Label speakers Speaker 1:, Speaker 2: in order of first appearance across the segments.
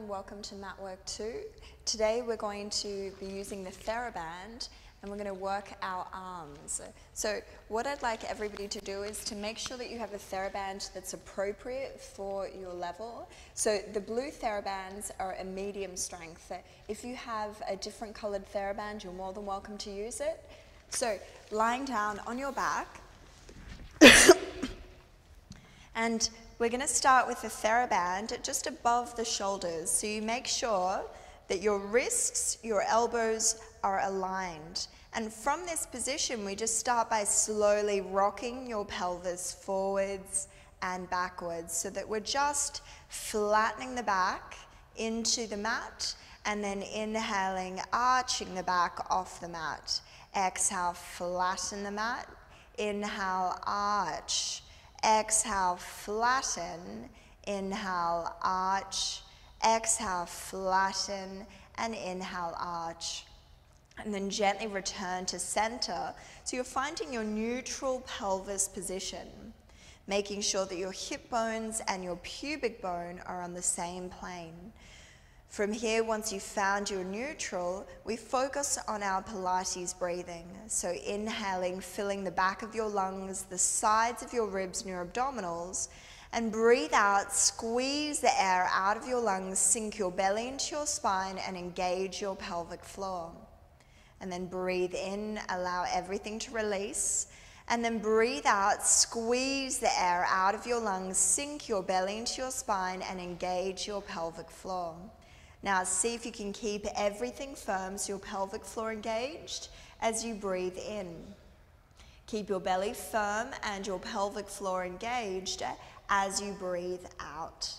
Speaker 1: welcome to Mat Work 2. Today we're going to be using the Theraband and we're going to work our arms. So what I'd like everybody to do is to make sure that you have a Theraband that's appropriate for your level. So the blue Therabands are a medium strength. If you have a different colored Theraband, you're more than welcome to use it. So lying down on your back, and we're going to start with the Theraband just above the shoulders. So you make sure that your wrists, your elbows are aligned. And from this position, we just start by slowly rocking your pelvis forwards and backwards so that we're just flattening the back into the mat and then inhaling, arching the back off the mat. Exhale, flatten the mat. Inhale, arch. Exhale, flatten. Inhale, arch. Exhale, flatten, and inhale, arch. And then gently return to center. So you're finding your neutral pelvis position, making sure that your hip bones and your pubic bone are on the same plane. From here, once you've found your neutral, we focus on our Pilates breathing. So inhaling, filling the back of your lungs, the sides of your ribs and your abdominals, and breathe out, squeeze the air out of your lungs, sink your belly into your spine and engage your pelvic floor. And then breathe in, allow everything to release. And then breathe out, squeeze the air out of your lungs, sink your belly into your spine and engage your pelvic floor. Now see if you can keep everything firm so your pelvic floor engaged as you breathe in. Keep your belly firm and your pelvic floor engaged as you breathe out.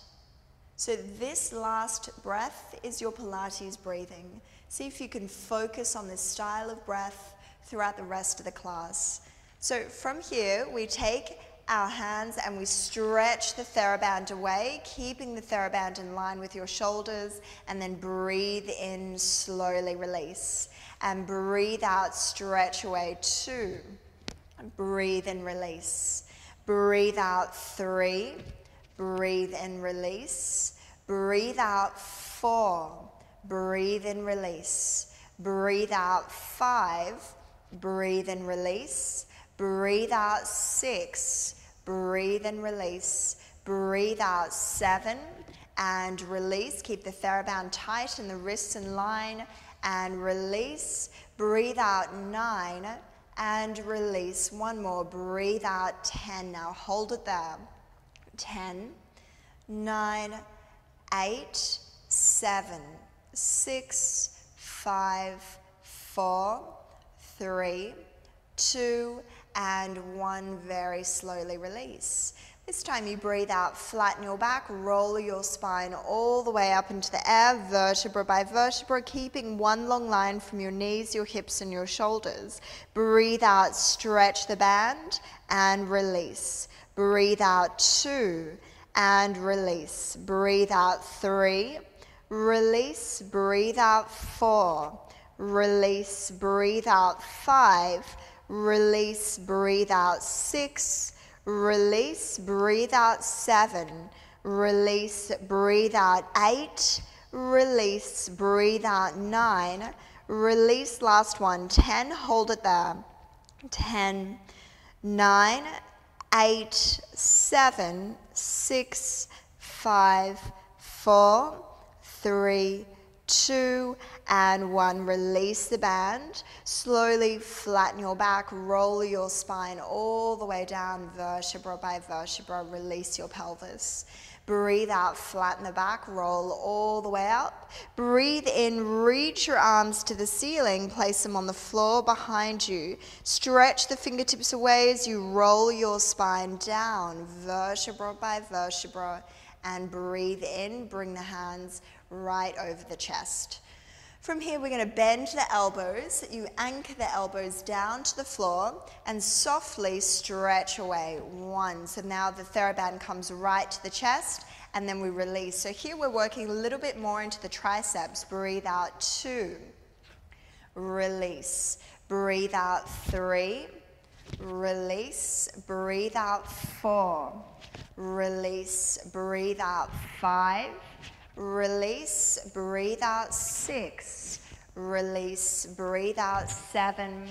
Speaker 1: So this last breath is your Pilates breathing. See if you can focus on this style of breath throughout the rest of the class. So from here, we take our hands and we stretch the Theraband away, keeping the Theraband in line with your shoulders, and then breathe in, slowly release. And breathe out, stretch away, 2. Breathe in, release. Breathe out, 3. Breathe in, release. Breathe out, 4. Breathe in, release. Breathe out, 5. Breathe in, release. Breathe out, 6. Breathe and release. Breathe out, 7. And release. Keep the Theraband tight and the wrists in line. And release. Breathe out, 9. And release. One more. Breathe out, 10. Now hold it there. 10, 9, 8, 7, 6, 5, 4, 3, 2, and 1. Very slowly release. This time you breathe out, flatten your back, roll your spine all the way up into the air, vertebra by vertebra, keeping one long line from your knees, your hips, and your shoulders. Breathe out, stretch the band, and release. Breathe out, 2, and release. Breathe out, 3, release. Breathe out, 4, release. Breathe out, 5, release. Breathe out, 6, release. Breathe out, 7, release. Breathe out, 8, release. Breathe out, 9, release. Last one, 10, hold it there. 10, 9, 8, 7, 6, 5, 4, 3, 2, and 1. Release the band. Slowly flatten your back, roll your spine all the way down, vertebra by vertebra. Release your pelvis. Breathe out, flatten the back, roll all the way up. Breathe in, reach your arms to the ceiling, place them on the floor behind you. Stretch the fingertips away as you roll your spine down, vertebra by vertebra. And breathe in, bring the hands right over the chest. From here, we're going to bend the elbows. You anchor the elbows down to the floor and softly stretch away. 1. So now the Theraband comes right to the chest and then we release. So here we're working a little bit more into the triceps. Breathe out, 2. Release. Breathe out, 3. Release. Breathe out, 4. Release. Breathe out, 5. release, breathe out 6, release, breathe out 7,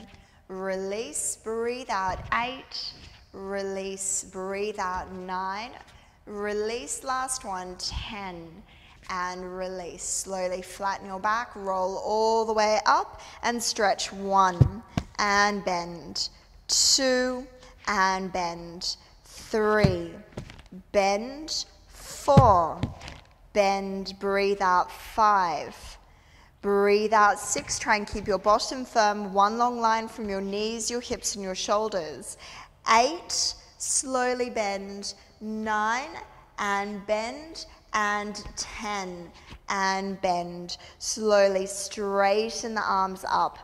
Speaker 1: release, breathe out 8, release, breathe out 9, release, last one, 10, and release. Slowly flatten your back, roll all the way up, and stretch 1, and bend, 2, and bend, 3, bend, 4, bend, breathe out 5, breathe out 6, try and keep your bottom firm, one long line from your knees, your hips and your shoulders, 8, slowly bend, 9, and bend, and 10, and bend, slowly straighten the arms up.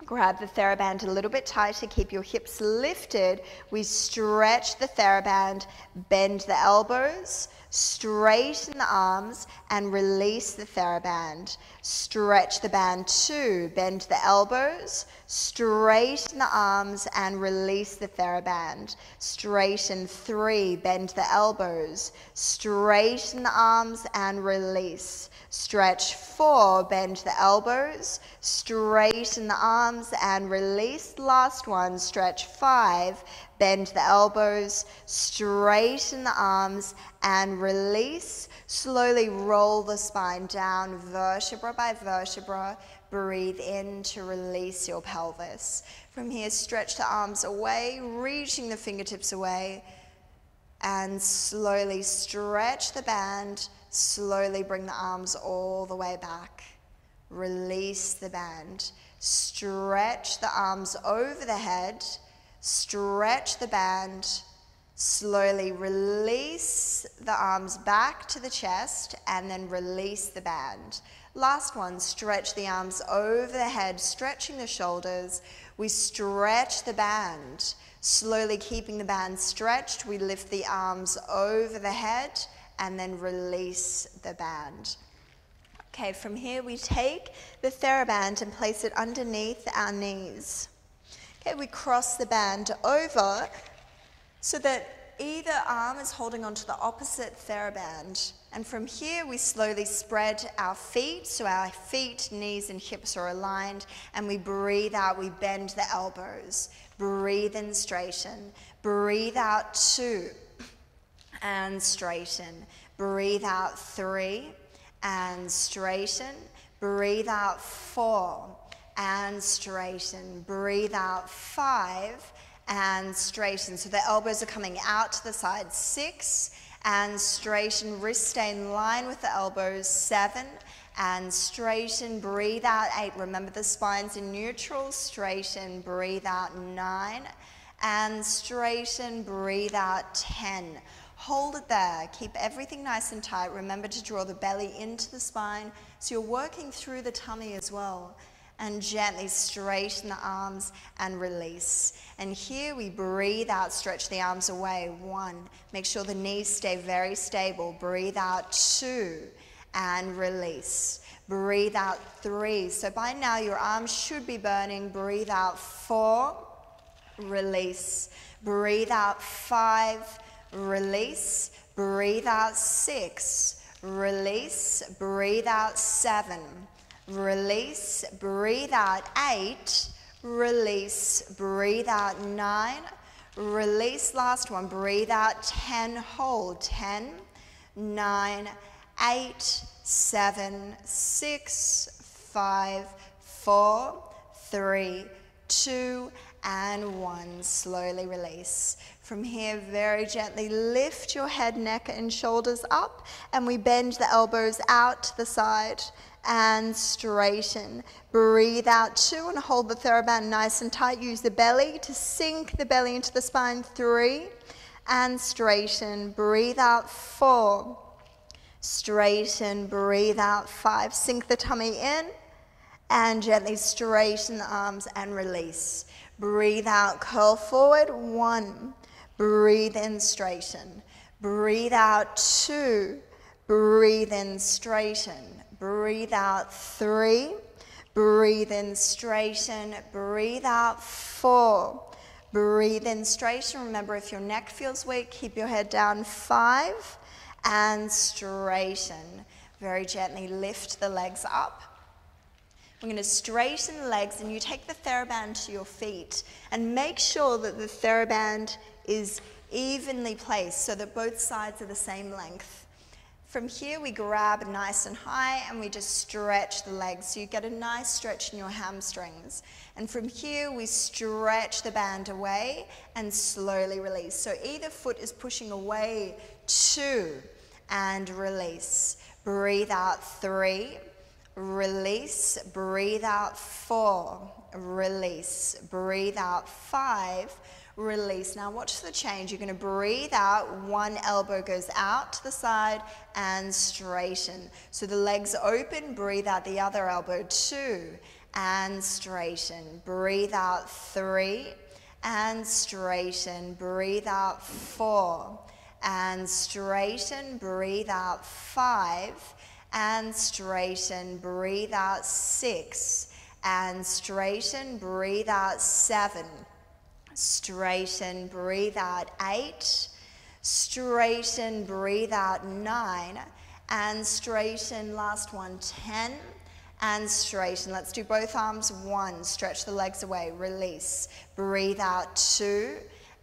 Speaker 1: Grab the Theraband a little bit tighter, keep your hips lifted. We stretch the Theraband, bend the elbows, straighten the arms, and release the Theraband. Stretch the band 2, bend the elbows, straighten the arms, and release the Theraband. Straighten 3, bend the elbows, straighten the arms, and release. Stretch 4, bend the elbows, straighten the arms, and release. Last one, stretch 5, bend the elbows, straighten the arms, and release. Slowly roll the spine down, vertebra by vertebra. Breathe in to release your pelvis. From here, stretch the arms away, reaching the fingertips away, and slowly stretch the band. Slowly bring the arms all the way back. Release the band. Stretch the arms over the head. Stretch the band. Slowly release the arms back to the chest and then release the band. Last one, stretch the arms over the head, stretching the shoulders. We stretch the band. Slowly keeping the band stretched, we lift the arms over the head and then release the band. Okay, from here we take the Theraband and place it underneath our knees. Okay, we cross the band over so that either arm is holding onto the opposite Theraband. And from here we slowly spread our feet, so our feet, knees and hips are aligned, and we breathe out, we bend the elbows. Breathe in, straighten. Breathe out 2. And straighten. Breathe out 3 and straighten. Breathe out 4 and straighten. Breathe out 5 and straighten. So the elbows are coming out to the side. 6 and straighten. Wrists stay in line with the elbows. 7 and straighten. Breathe out 8. Remember the spine's in neutral. Straighten. Breathe out 9 and straighten. Breathe out 10. Hold it there. Keep everything nice and tight. Remember to draw the belly into the spine so you're working through the tummy as well. And gently straighten the arms and release. And here we breathe out, stretch the arms away. 1. Make sure the knees stay very stable. Breathe out 2 and release. Breathe out 3. So by now your arms should be burning. Breathe out 4. Release. Breathe out 5. Release, breathe out 6, release, breathe out 7, release, breathe out 8, release, breathe out 9, release, last one, breathe out 10, hold, 10, 9, 8, 7, 6, 5, 4, 3, 2, and 1. Slowly release. From here, very gently lift your head, neck, and shoulders up, and we bend the elbows out to the side and straighten. Breathe out 2 and hold the Theraband nice and tight. Use the belly to sink the belly into the spine. 3 and straighten. Breathe out 4. Straighten. Breathe out 5. Sink the tummy in and gently straighten the arms and release. Breathe out, curl forward. 1. Breathe in, straighten. Breathe out 2. Breathe in, straighten. Breathe out 3. Breathe in, straighten. Breathe out 4. Breathe in, straighten. Remember, if your neck feels weak, keep your head down. 5 and straighten. Very gently lift the legs up. We're going to straighten the legs, and you take the Theraband to your feet and make sure that the Theraband is evenly placed so that both sides are the same length. From here we grab nice and high and we just stretch the legs so you get a nice stretch in your hamstrings. And from here we stretch the band away and slowly release. So either foot is pushing away, 2, and release. Breathe out, 3. Release, breathe out, 4, release, breathe out, 5, release. Now watch the change. You're going to breathe out, one elbow goes out to the side and straighten. So the legs open, breathe out the other elbow, 2, and straighten. Breathe out, 3, and straighten. Breathe out, 4, and straighten. Breathe out, 5, and straighten, breathe out, 6, and straighten, breathe out, 7, straighten, breathe out, 8, straighten, breathe out, 9, and straighten, last one, 10, and straighten. Let's do both arms. 1, stretch the legs away, release, breathe out, 2,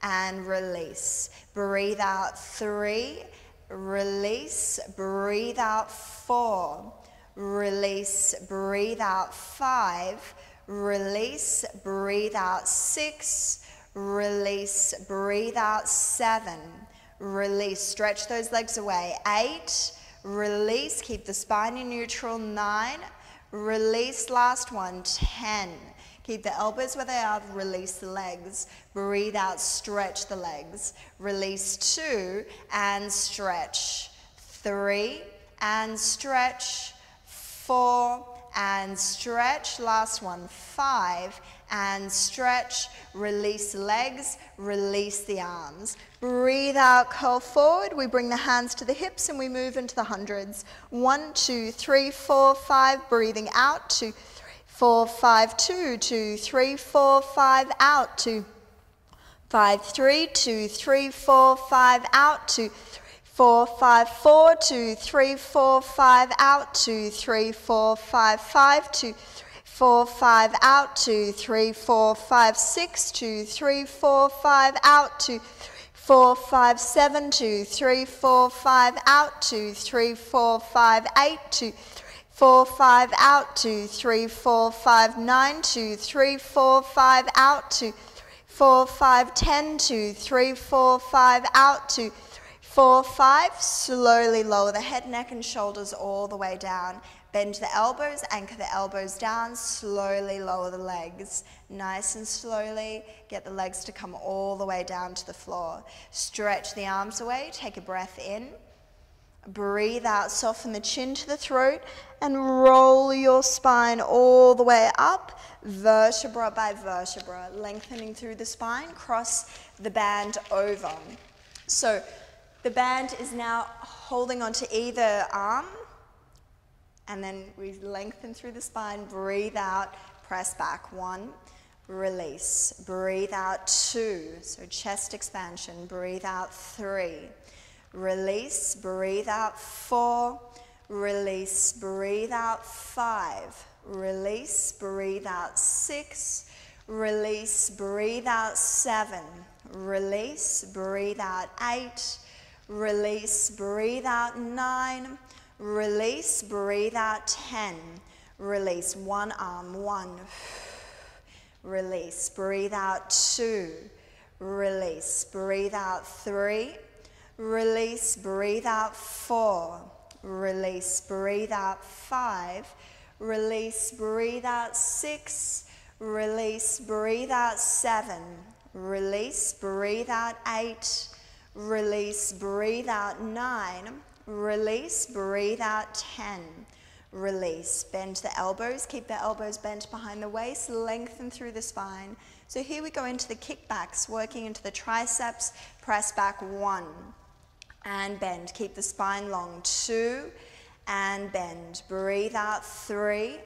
Speaker 1: and release, breathe out, 3, release, breathe out, 4, release, breathe out, 5, release, breathe out, 6, release, breathe out, 7, release, stretch those legs away, 8, release, keep the spine in neutral, 9, release, last one, 10. Keep the elbows where they are, release the legs. Breathe out, stretch the legs. Release, 2, and stretch. 3, and stretch. 4, and stretch. Last one, 5, and stretch. Release the legs, release the arms. Breathe out, curl forward. We bring the hands to the hips and we move into the hundreds. 1, 2, 3, 4, 5. Breathing out, 2, 4, 5, 2, 2, 3, 4, 5, out, 2, 5, 3, 2, 3, 4, 5, out, 2, 4, 5, 4, 2, 3, 4, 5, out, 2, 3, 4, 5, 5, 2, 4, 5, out, 2, 3, 4, 5, 6, 2, 3, 4, 5, out, 2, 4, 5, 7, 2, 3, 4, 5, out, 2, 3, 4, 5, 8, 2, 4, 5, out, 2, 3, 4, 5, 9, 2, 3, 4, 5, out, 2, 4, 5, 10, 2, 3, 4, 5, out, 2, 4, 5. Slowly lower the head, neck, and shoulders all the way down. Bend the elbows, anchor the elbows down, slowly lower the legs. Nice and slowly, get the legs to come all the way down to the floor. Stretch the arms away, take a breath in. Breathe out, soften the chin to the throat and roll your spine all the way up, vertebra by vertebra, lengthening through the spine, cross the band over. So the band is now holding onto either arm, and then we lengthen through the spine, breathe out, press back, 1, release, breathe out, 2, so chest expansion, breathe out, 3, release, breathe out, 4, release, breathe out, 5, release, breathe out, 6, release, breathe out, 7, release, breathe out, 8, release, breathe out, 9, release, breathe out, 10, release, one arm, 1, release, breathe out, 2, release, breathe out, 3, release, breathe out, 4, release, breathe out, 5, release, breathe out, 6, release, breathe out, 7, release, breathe out, 8, release, breathe out, 9, release, breathe out, 10, release. Bend the elbows, keep the elbows bent behind the waist, lengthen through the spine. So here we go into the kickbacks, working into the triceps, press back, 1, and bend. Keep the spine long, 2, and bend. Breathe out, 3,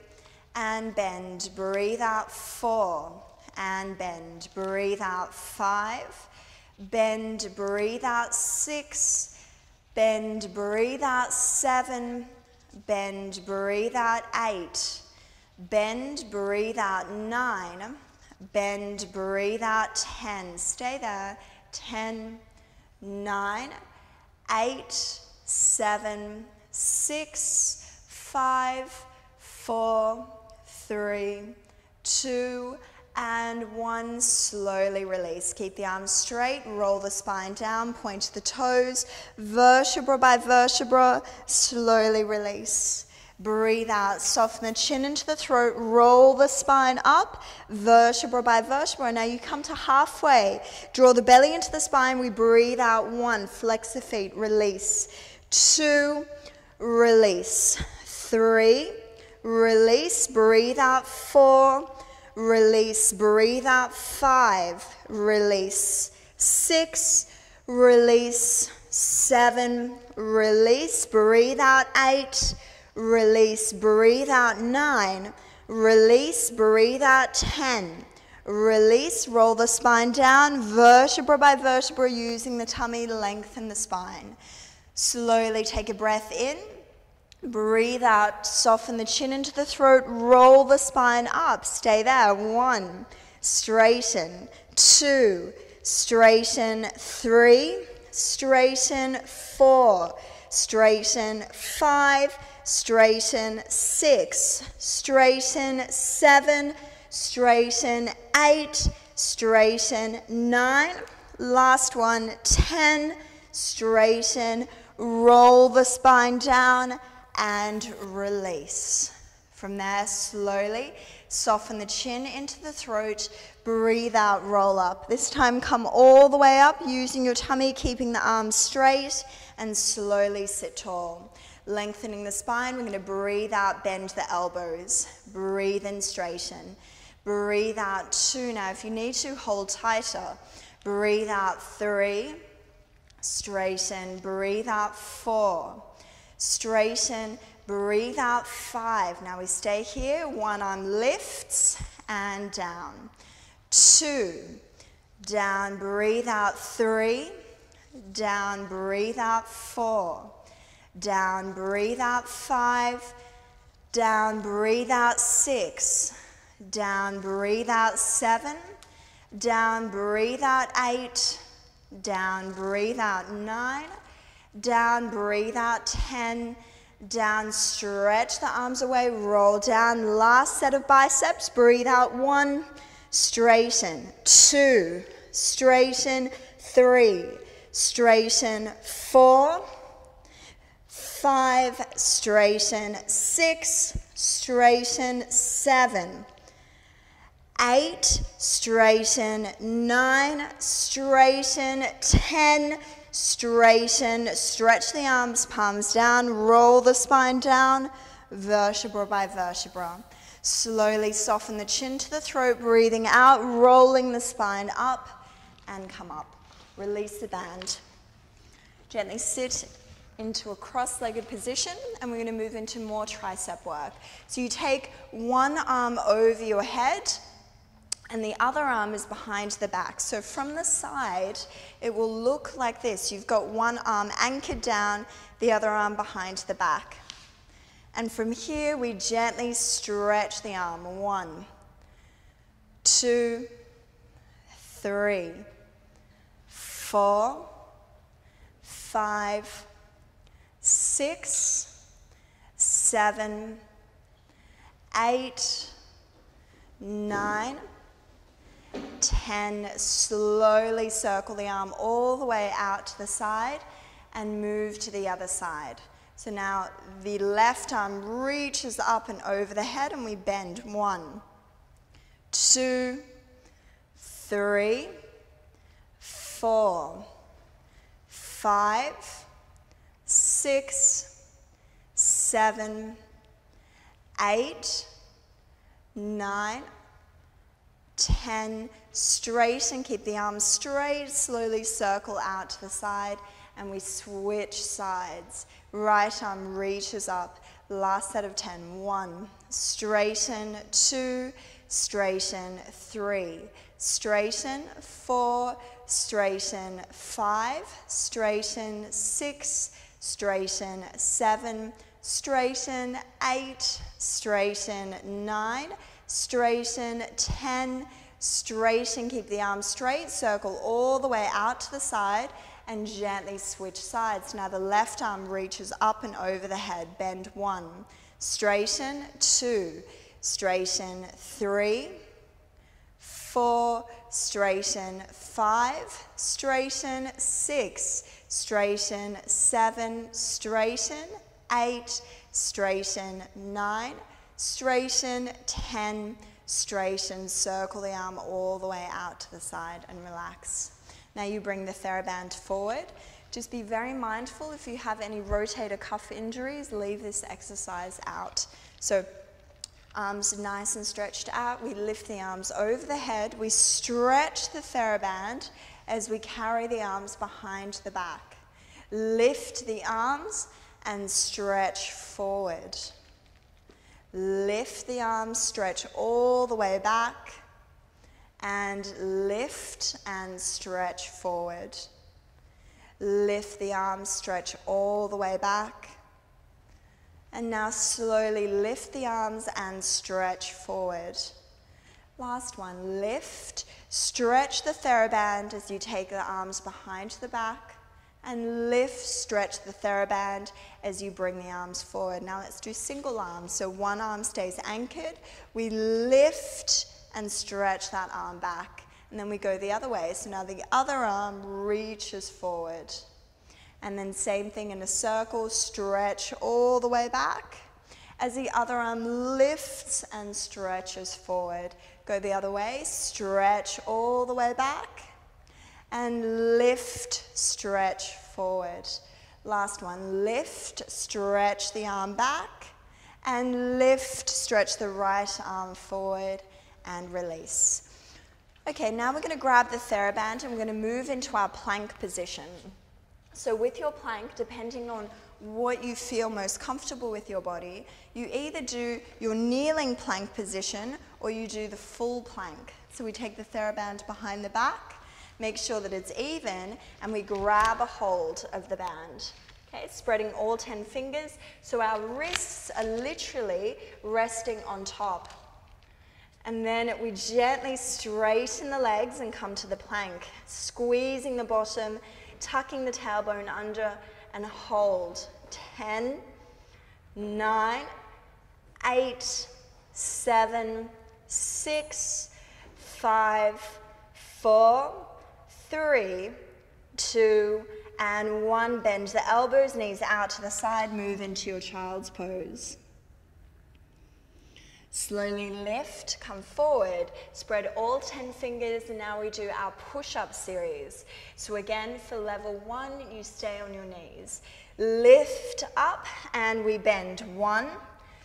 Speaker 1: and bend. Breathe out, 4, and bend. Breathe out, 5, bend. Breathe out, 6, bend. Breathe out, 7, bend, breathe out, 8, bend, breathe out, 9, bend, breathe out, 10, stay there, 10, 9, 8, 7, 6, 5, 4, 3, 2, and 1. Slowly release. Keep the arms straight, roll the spine down, point to the toes, vertebra by vertebra, slowly release. Breathe out, soften the chin into the throat, roll the spine up, vertebra by vertebra. Now you come to halfway, draw the belly into the spine, we breathe out, 1, flex the feet, release, 2, release, 3, release, breathe out, 4, release, breathe out, 5, release, 6, release, 7, release, breathe out, 8, release, breathe out, 9, release, breathe out, 10, release, roll the spine down, vertebra by vertebra, using the tummy, lengthen the spine. Slowly take a breath in. Breathe out, soften the chin into the throat, roll the spine up, stay there, 1, straighten, 2, straighten, 3, straighten, 4, straighten, 5, straighten, 6, straighten, 7, straighten, 8, straighten, 9, last one, 10, straighten, roll the spine down, and release. From there, slowly soften the chin into the throat, breathe out, roll up. This time come all the way up using your tummy, keeping the arms straight, and slowly sit tall. Lengthening the spine, we're going to breathe out, bend the elbows. Breathe in, straighten. Breathe out, 2. Now if you need to, hold tighter. Breathe out, 3. Straighten, breathe out, 4. Straighten, breathe out, 5. Now we stay here. 1 arm lifts and down. 2, down, breathe out, 3. Down, breathe out, 4. Down, breathe out, 5. Down, breathe out, 6. Down, breathe out, 7. Down, breathe out, 8. Down, breathe out, 9. Down, breathe out, 10. Down, stretch the arms away, roll down. Last set of biceps, breathe out, 1. Straighten, 2. Straighten, 3. Straighten, 4. 5. Straighten, 6. Straighten, 7. 8. Straighten, 9. Straighten, 10. Straighten, stretch the arms, palms down, roll the spine down, vertebra by vertebra. Slowly soften the chin to the throat, breathing out, rolling the spine up, and come up. Release the band. Gently sit into a cross-legged position, and we're going to move into more tricep work. So you take one arm over your head, and the other arm is behind the back. So from the side, it will look like this. You've got one arm anchored down, the other arm behind the back. And from here, we gently stretch the arm. 1, 2, 3, 4, 5, 6, 7, 8, 9, 10. Slowly circle the arm all the way out to the side and move to the other side. So now the left arm reaches up and over the head and we bend. 1, 2, 3, 4, 5, 6, 7, 8, 9, 10. Straighten, keep the arms straight, slowly circle out to the side, and we switch sides. Right arm reaches up. Last set of 10. 1, straighten, 2, straighten, 3, straighten, 4, straighten, 5, straighten, 6, straighten, 7, straighten, 8, straighten, 9, straighten, 10, straighten, keep the arms straight, circle all the way out to the side, and gently switch sides. Now the left arm reaches up and over the head, bend 1, straighten, 2, straighten, 3, 4, straighten, 5, straighten, 6, straighten, 7, straighten, 8, straighten, 9, straighten, 10, straighten, circle the arm all the way out to the side and relax. Now you bring the Theraband forward. Just be very mindful if you have any rotator cuff injuries, leave this exercise out. So arms nice and stretched out. We lift the arms over the head. We stretch the Theraband as we carry the arms behind the back. Lift the arms and stretch forward. Lift the arms, stretch all the way back, and lift and stretch forward. Lift the arms, stretch all the way back, and now slowly lift the arms and stretch forward. Last one, lift, stretch the Theraband as you take the arms behind the back, and lift, stretch the Theraband as you bring the arms forward. Now let's do single arms. So one arm stays anchored. We lift and stretch that arm back. And then we go the other way. So now the other arm reaches forward. And then same thing in a circle, stretch all the way back. As the other arm lifts and stretches forward. Go the other way, stretch all the way back. And lift, stretch forward. Last one, lift, stretch the arm back, and lift, stretch the right arm forward, and release. Okay, now we're going to grab the Theraband and we're going to move into our plank position. So with your plank, depending on what you feel most comfortable with your body, you either do your kneeling plank position or you do the full plank. So we take the Theraband behind the back, make sure that it's even, and we grab a hold of the band. Okay, spreading all 10 fingers, so our wrists are literally resting on top. And then we gently straighten the legs and come to the plank, squeezing the bottom, tucking the tailbone under, and hold. 10, 9, 8, 7, 6, 5, 4, 3, 2, and 1. Bend the elbows, knees out to the side, move into your child's pose. Slowly lift, come forward, spread all 10 fingers, and now we do our push-up series. So again, for level 1, you stay on your knees. Lift up, and we bend. 1,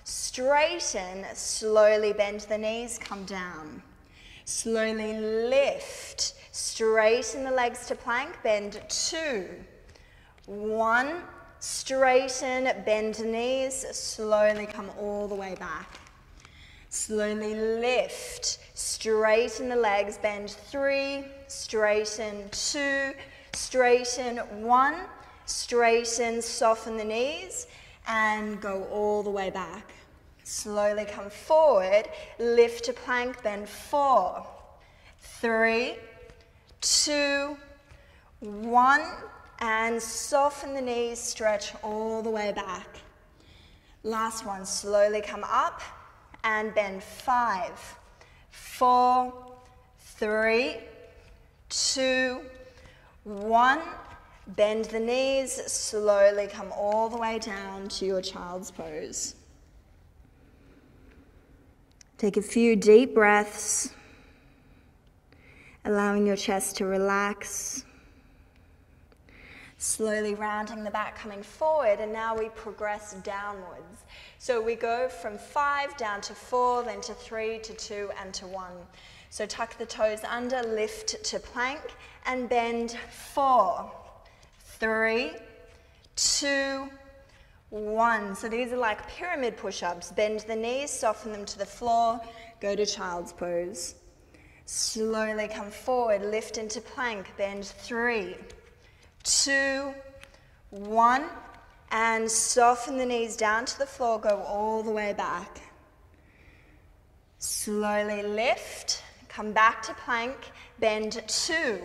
Speaker 1: straighten, slowly bend the knees, come down. Slowly lift, straighten the legs to plank, bend. 2, 1, straighten, bend the knees, slowly come all the way back. Slowly lift, straighten the legs, bend. 3, straighten, 2, straighten, 1, straighten, soften the knees, and go all the way back. Slowly come forward, lift to plank, bend. 4, 3, 2, 1, and soften the knees, stretch all the way back. Last one, slowly come up and bend. 5, 4, 3, 2, 1. Bend the knees, slowly come all the way down to your child's pose. Take a few deep breaths, allowing your chest to relax. Slowly rounding the back, coming forward, and now we progress downwards. So we go from 5 down to 4, then to 3, to 2, and to 1. So tuck the toes under, lift to plank, and bend. 4, 3, 2, 1. So these are like pyramid push-ups. Bend the knees, soften them to the floor, go to child's pose. Slowly come forward, lift into plank, bend. 3, 2, 1, And soften the knees down to the floor, go all the way back. Slowly lift, come back to plank, bend 2,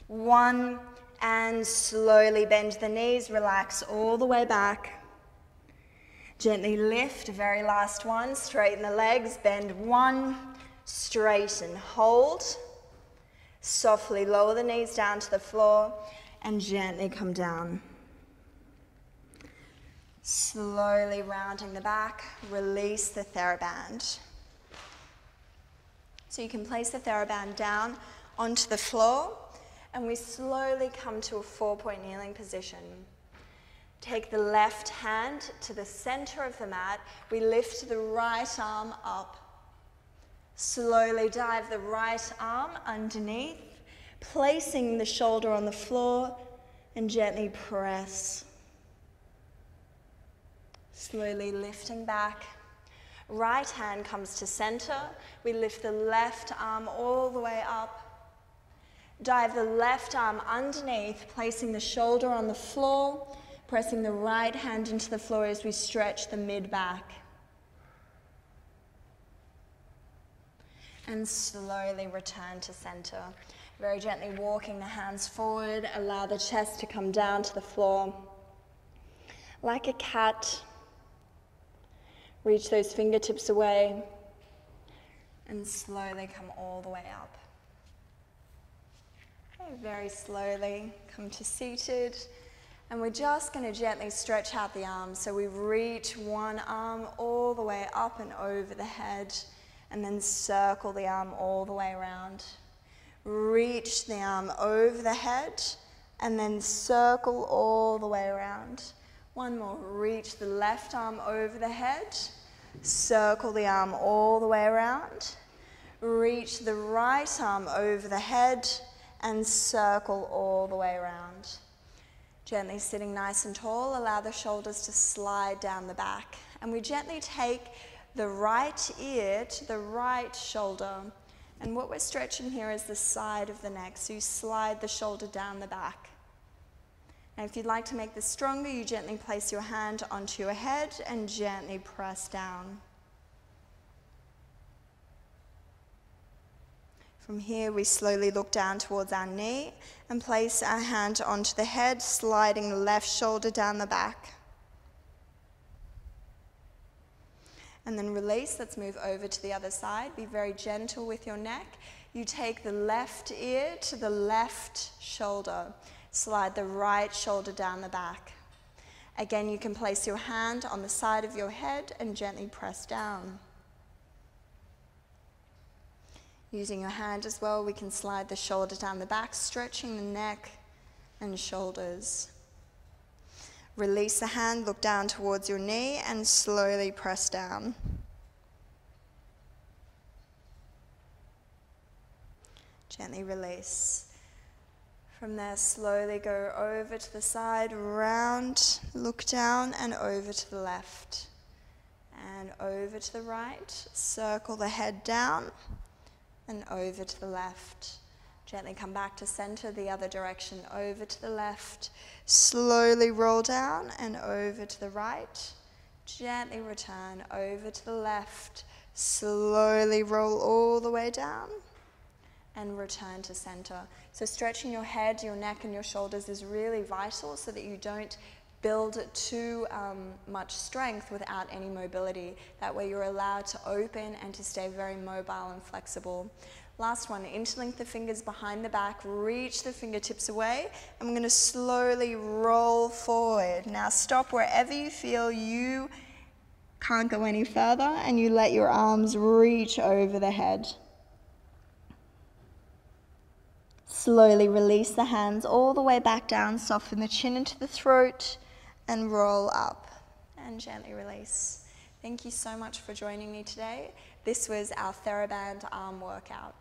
Speaker 1: 1, and slowly bend the knees, relax all the way back. Gently lift, very last one, straighten the legs, bend 1, straighten, hold. Softly lower the knees down to the floor and gently come down. Slowly rounding the back, release the Theraband. So you can place the Theraband down onto the floor and we slowly come to a 4-point kneeling position. Take the left hand to the center of the mat. We lift the right arm up. Slowly dive the right arm underneath, placing the shoulder on the floor and gently press. Slowly lifting back. Right hand comes to center. We lift the left arm all the way up. Dive the left arm underneath, placing the shoulder on the floor, pressing the right hand into the floor as we stretch the mid-back. And slowly return to center. Very gently walking the hands forward, allow the chest to come down to the floor. Like a cat, reach those fingertips away and slowly come all the way up. Okay, very slowly come to seated. And we're just going to gently stretch out the arms. So we reach one arm all the way up and over the head, and then circle the arm all the way around. Reach the arm over the head, and then circle all the way around. One more. Reach the left arm over the head, circle the arm all the way around. Reach the right arm over the head, and circle all the way around. Gently sitting nice and tall, allow the shoulders to slide down the back. And we gently take the right ear to the right shoulder. And what we're stretching here is the side of the neck. So you slide the shoulder down the back. Now if you'd like to make this stronger, you gently place your hand onto your head and gently press down. From here, we slowly look down towards our knee and place our hand onto the head, sliding the left shoulder down the back. And then release. Let's move over to the other side. Be very gentle with your neck. You take the left ear to the left shoulder. Slide the right shoulder down the back. Again, you can place your hand on the side of your head and gently press down. Using your hand as well, we can slide the shoulder down the back, stretching the neck and shoulders. Release the hand, look down towards your knee and slowly press down. Gently release. From there, slowly go over to the side, round, look down and over to the left. And over to the right, circle the head down. And over to the left. Gently come back to center, the other direction, over to the left. Slowly roll down and over to the right. Gently return over to the left. Slowly roll all the way down and return to center. So stretching your head, your neck and your shoulders is really vital so that you don't build too much strength without any mobility. That way you're allowed to open and to stay very mobile and flexible. Last one, interlink the fingers behind the back, reach the fingertips away, and we're going to slowly roll forward. Now stop wherever you feel you can't go any further, and you let your arms reach over the head. Slowly release the hands all the way back down, soften the chin into the throat, and roll up and gently release. Thank you so much for joining me today. This was our Theraband arm workout.